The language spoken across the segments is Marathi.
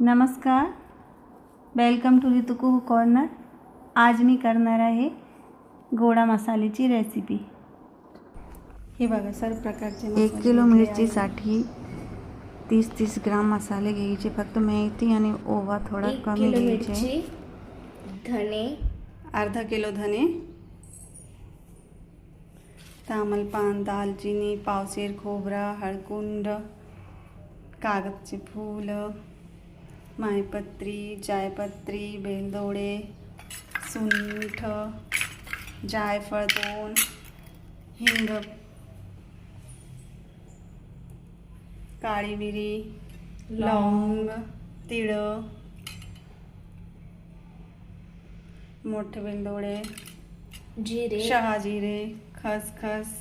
नमस्कार, welcome to Ritu cook corner. आज मी करणार आहे गोडा मसाल्याची रेसिपी। हे बघा, सर्व प्रकारचे 1 किलो मिरचीसाठी 30 ग्राम मसाले घ्यायचे। फक्त मेथी आणि ओवा थोडा कमी घ्यायचे। धने, अर्धा किलो धने, तामलपान, दालचिनी, पावशेर खोबरा, हळकुंड, कागदचे फूल, मायपत्री, जायपत्री, बेलदोडे, सुंठ, जायफळ 2, हिंग, काळी मिरी, लवंग, तीळ, मोठे बेलदोडे, जिरे, शहाजिरे, खसखस,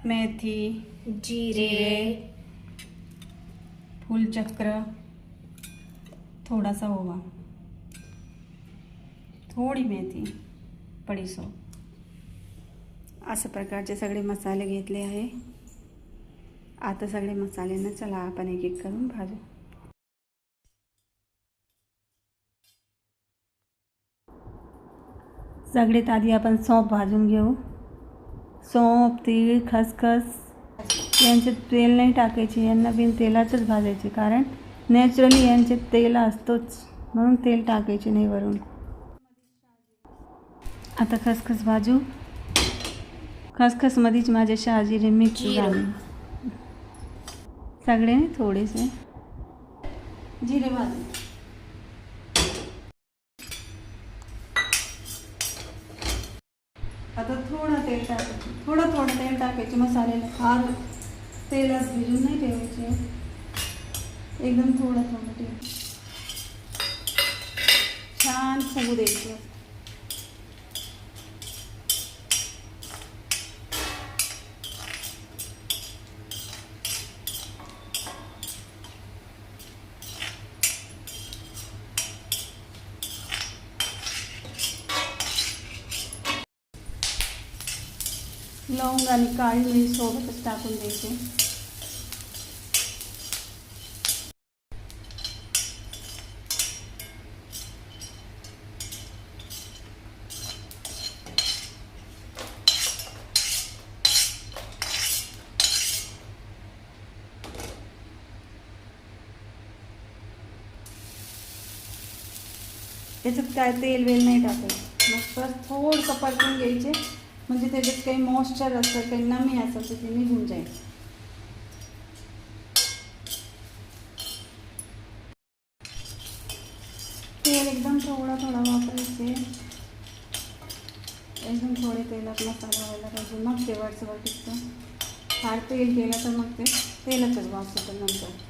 मेथी, जिरे, फूलचक्र, थोडासा ओवा, थोडी मेथी, बडीशेप, अशा प्रकारचे सगळे मसाले घेतले आहे। आता सगळे मसाल्यांना चला आपण एक एक करून भाजू। सगळ्यात आधी आपण सौंफ भाजून घेऊ। सौंफ, तीळ, खसखस यांच्यात तेल नाही टाकायचे, यांना बिन तेलातच भाजायचे, कारण नॅचरली यांच्यात तेल असतोच, म्हणून तेल टाकायचे नाही वरून। आता खसखस भाजू। खसखसमध्येच माझे शहाजिरे मिक्स झाले। सगळे थोडेसे जिरे भाजू। आता थोडं तेल टाकायचं, थोडं तेल टाकायचे मसाल्याला, फार तेलात भिजून नाही ठेवायचे, एकदम थोडं तेल छान फुगू द्यायचं। लवंग आणि काळी मिरी सोबतच टाकून द्यायचे। त्याच्यात काय तेल वेल नाही टाकायचं, मग थोडंसं परतून घ्यायचे, म्हणजे त्याच्यात काही मॉइश्चर असतं, काही नमी असतं, तर ते निघून जाईल। तेल एकदम थोडा वापरायचे, एकदम थोडे तेलात मसाला व्हायला पाहिजे, मग ते वरचं टिकतं। फार तेल केलं तर मग ते तेलाचंच वास येतं नंतर।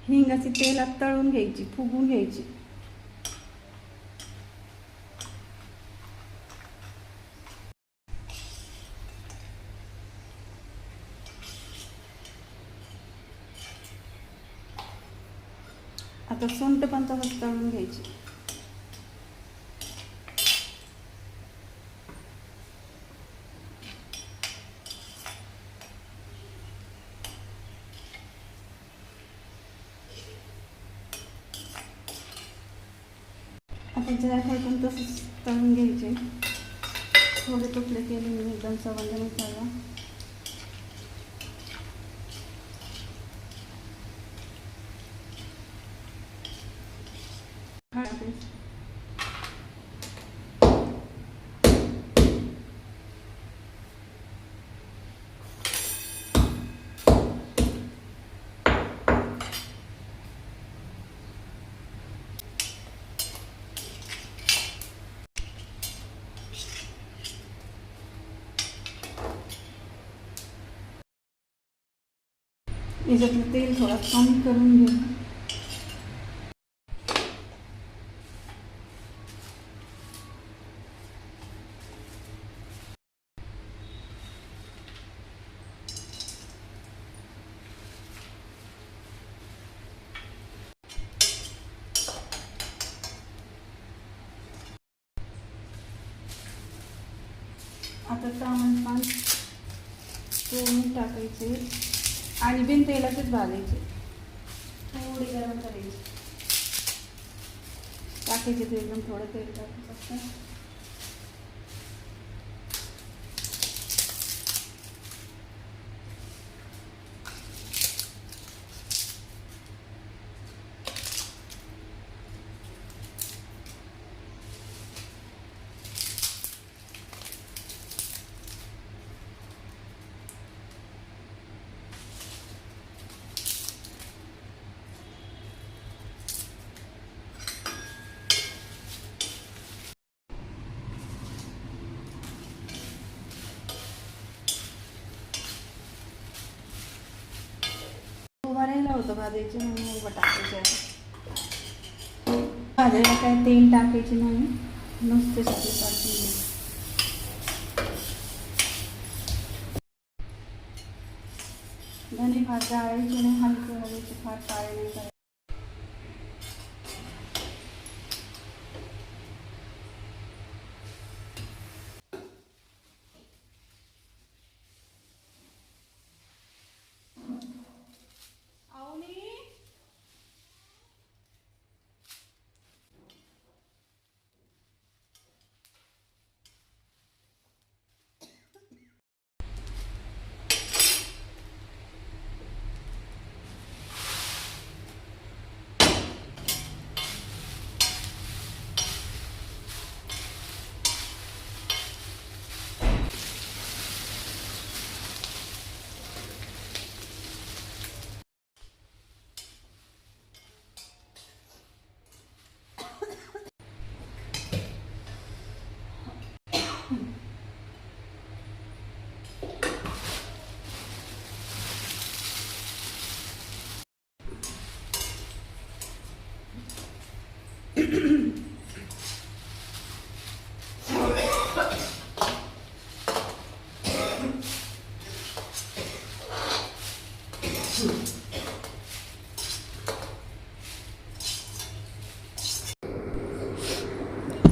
हिंग अशी तेलात तळून घ्यायची, फुगून घ्यायची। आता सुंठ पण तसंच तळून घ्यायची. आता जायफळ पण तसंच तळून घ्यायचे. थोडे तुकडे केले मी एकदम चवंदनुसार. याच्यातलं तेल थोडं कमी करून घेऊ. आता तांबड पान तोडून टाकायचे आणि बिन तेलाचेच भाजायचे. थोडी गरम करायची. टाकायचे ते एकदम थोडं तेल टाकू फक्त. उभारायला होतं भाजायचे म्हणून उभं टाकायचे. भाजायला काय तेल टाकायचे नाही, नुसते सगळे टाकून घ्यायचे. धने फार जाळायचे नाही, हलके हलके, फार काळे नाही करायचे.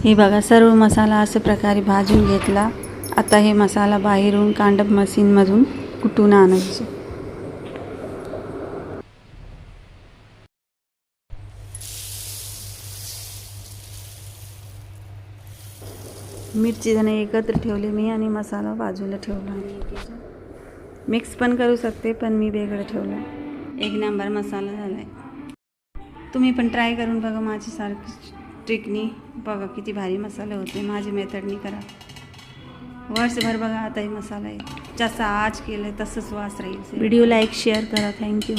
हे बघा, सर्व मसाला अशा प्रकारे भाजून घेतला. आता हे मसाला बाहेरून कांडप मशीनमधून कुटून आणायचे. मिरची धणे एकत्र ठेवले मी आणि मसाला बाजूला ठेवला. मिक्स पण करू शकते, पण मी वेगळं ठेवलं. एक नंबर मसाला झाला आहे. तुम्ही पण ट्राय करून बघा माझ्यासारखी ट्रिकनी. बघा किती भारी मसाले होते. माझी मेथडनी करा. वर्षभर बघा आताही मसाला आहे. जसा आज केलं तसंच वास राहील. व्हिडिओ लाईक शेअर करा. थँक्यू.